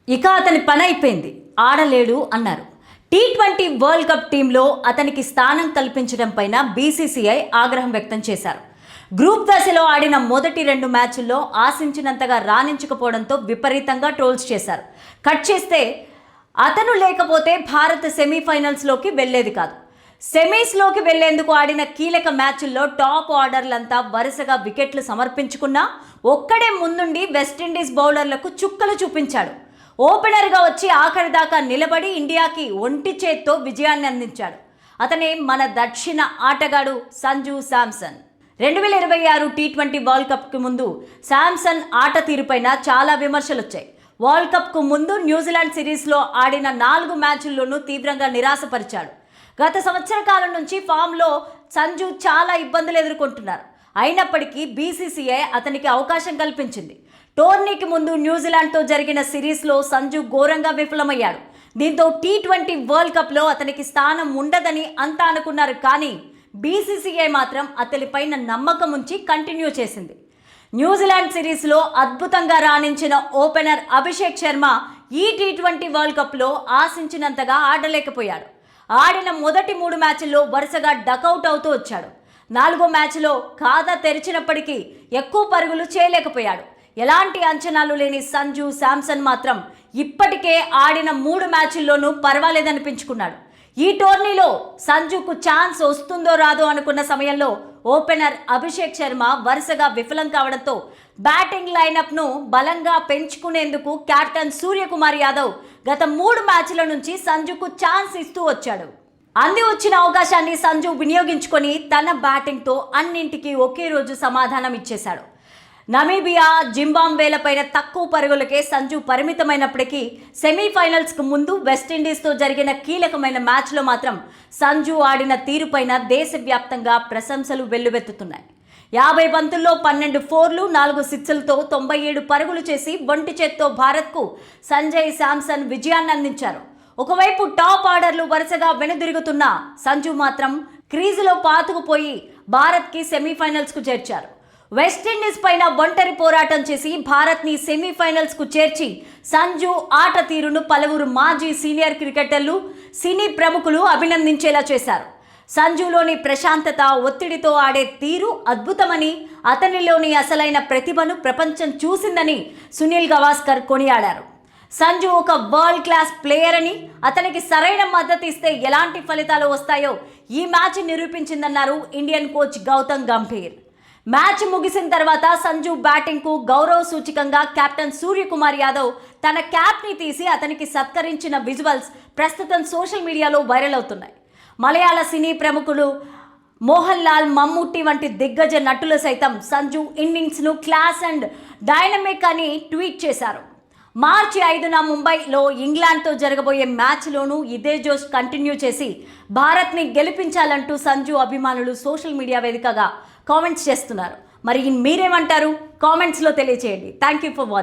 ఇక అతని పని అయిపోయింది, ఆడలేడు అన్నారు. టీ20 వరల్డ్ కప్ టీంలో అతనికి స్థానం కల్పించడం పైన బీసీసీఐ ఆగ్రహం వ్యక్తం చేశారు. గ్రూప్ దశలో ఆడిన మొదటి 2 మ్యాచ్ల్లో ఆశించినంతగా రాణించకపోవడంతో విపరీతంగా ట్రోల్స్ చేశారు. కట్ చేస్తే అతను లేకపోతే భారత్ సెమీఫైనల్స్లోకి వెళ్లేది కాదు. సెమీస్లోకి వెళ్లేందుకు ఆడిన కీలక మ్యాచ్ల్లో టాప్ ఆర్డర్లంతా వరుసగా వికెట్లు సమర్పించుకున్నా ఒక్కడే ముందుండి వెస్టిండీస్ బౌలర్లకు చుక్కలు చూపించాడు. ఓపెనర్గా వచ్చి ఆఖరి దాకా నిలబడి ఇండియాకి ఒంటి చేత్తో విజయాన్ని అందించాడు. అతనే మన దక్షిణ ఆటగాడు సంజు శాంసన్. 2026 టీ20 వరల్డ్ కప్కి ముందు శాంసన్ ఆట తీరుపైన చాలా విమర్శలు వచ్చాయి. వరల్డ్ కప్కు ముందు న్యూజిలాండ్ సిరీస్లో ఆడిన 4 మ్యాచ్ల్లోనూ తీవ్రంగా నిరాశపరిచాడు. గత సంవత్సర కాలం నుంచి ఫామ్లో సంజు చాలా ఇబ్బందులు ఎదుర్కొంటున్నారు. అయినప్పటికీ బీసీసీఐ అతనికి అవకాశం కల్పించింది. టోర్నీకి ముందు న్యూజిలాండ్తో జరిగిన సిరీస్లో సంజు ఘోరంగా విఫలమయ్యాడు. దీంతో టీ20 వరల్డ్ కప్లో అతనికి స్థానం ఉండదని అంతా అనుకున్నారు. కానీ బీసీసీఐ మాత్రం అతనిపైన నమ్మకం ఉంచి కంటిన్యూ చేసింది. న్యూజిలాండ్ సిరీస్లో అద్భుతంగా రాణించిన ఓపెనర్ అభిషేక్ శర్మ ఈ టీ20 వరల్డ్ కప్లో ఆశించినంతగా ఆడలేకపోయాడు. ఆడిన మొదటి 3 మ్యాచ్ల్లో వరుసగా డకౌట్ అవుతూ వచ్చాడు. 4వ మ్యాచ్లో ఖాతా తెరిచినప్పటికీ ఎక్కువ పరుగులు చేయలేకపోయాడు. ఎలాంటి అంచనాలు లేని సంజు శాంసన్ మాత్రం ఇప్పటికే ఆడిన 3 మ్యాచ్ల్లోనూ పర్వాలేదనిపించుకున్నాడు. ఈ టోర్నీలో సంజుకు ఛాన్స్ వస్తుందో రాదో అనుకున్న సమయంలో ఓపెనర్ అభిషేక్ శర్మ వరుసగా విఫలం కావడంతో బ్యాటింగ్ లైనప్ను బలంగా పెంచుకునేందుకు కెప్టెన్ సూర్యకుమార్ యాదవ్ గత 3 మ్యాచ్ల నుంచి సంజుకు ఛాన్స్ ఇస్తూ వచ్చాడు. అంది వచ్చిన అవకాశాన్ని సంజు వినియోగించుకొని తన బ్యాటింగ్తో అన్నింటికీ ఒకే రోజు సమాధానం ఇచ్చేశాడు. నమీబియా, జింబాబ్వేలపైన తక్కువ పరుగులకే సంజు పరిమితమైనప్పటికీ సెమీఫైనల్స్కు ముందు వెస్టిండీస్తో జరిగిన కీలకమైన మ్యాచ్లో మాత్రం సంజు ఆడిన తీరుపైన దేశవ్యాప్తంగా ప్రశంసలు వెల్లువెత్తుతున్నాయి. 50 బంతుల్లో 12 ఫోర్లు, 4 సిక్స్లతో 97 పరుగులు చేసి ఒంటి చేత్తో భారత్కు సంజయ్ శాంసన్ విజయాన్ని అందించారు. ఒకవైపు టాప్ ఆర్డర్లు వరుసగా వెనుదిరుగుతున్న సంజు మాత్రం క్రీజులో పాతుకుపోయి భారత్కి సెమీఫైనల్స్కు చేర్చారు. వెస్టిండీస్ పైన ఒంటరి పోరాటం చేసి భారత్ని సెమీఫైనల్స్కు చేర్చి సంజు ఆట తీరును పలువురు మాజీ సీనియర్ క్రికెటర్లు, సినీ ప్రముఖులు అభినందించేలా చేశారు. సంజులోని ప్రశాంతత, ఒత్తిడితో ఆడే తీరు అద్భుతమని, అతనిలోని అసలైన ప్రతిభను ప్రపంచం చూసిందని సునీల్ గవాస్కర్ కొనియాడారు. సంజు ఒక వరల్డ్ క్లాస్ ప్లేయర్ అని, అతనికి సరైన మద్దతు ఇస్తే ఎలాంటి ఫలితాలు వస్తాయో ఈ మ్యాచ్ నిరూపించిందన్నారు Indian coach Gautam Gambhir. Match ముగిసిన తర్వాత సంజు బ్యాటింగ్కు గౌరవ సూచకంగా కెప్టెన్ సూర్యకుమార్ యాదవ్ తన క్యాప్ని తీసి అతనికి సత్కరించిన విజువల్స్ ప్రస్తుతం సోషల్ మీడియాలో వైరల్ అవుతున్నాయి. మలయాళ సినీ ప్రముఖులు మోహన్ లాల్, మమ్ముట్టి వంటి దిగ్గజ నటులు సైతం సంజు ఇన్నింగ్స్ను క్లాస్ అండ్ డైనమిక్ అని ట్వీట్ చేశారు. మార్చి 5న ముంబైలో ఇంగ్లాండ్తో జరగబోయే మ్యాచ్లోనూ ఇదే జోష్ కంటిన్యూ చేసి భారత్ని గెలిపించాలంటూ సంజు అభిమానులు సోషల్ మీడియా వేదికగా కామెంట్స్ చేస్తున్నారు. మరి మీరేమంటారు? కామెంట్స్లో తెలియచేయండి. Thank you for watching.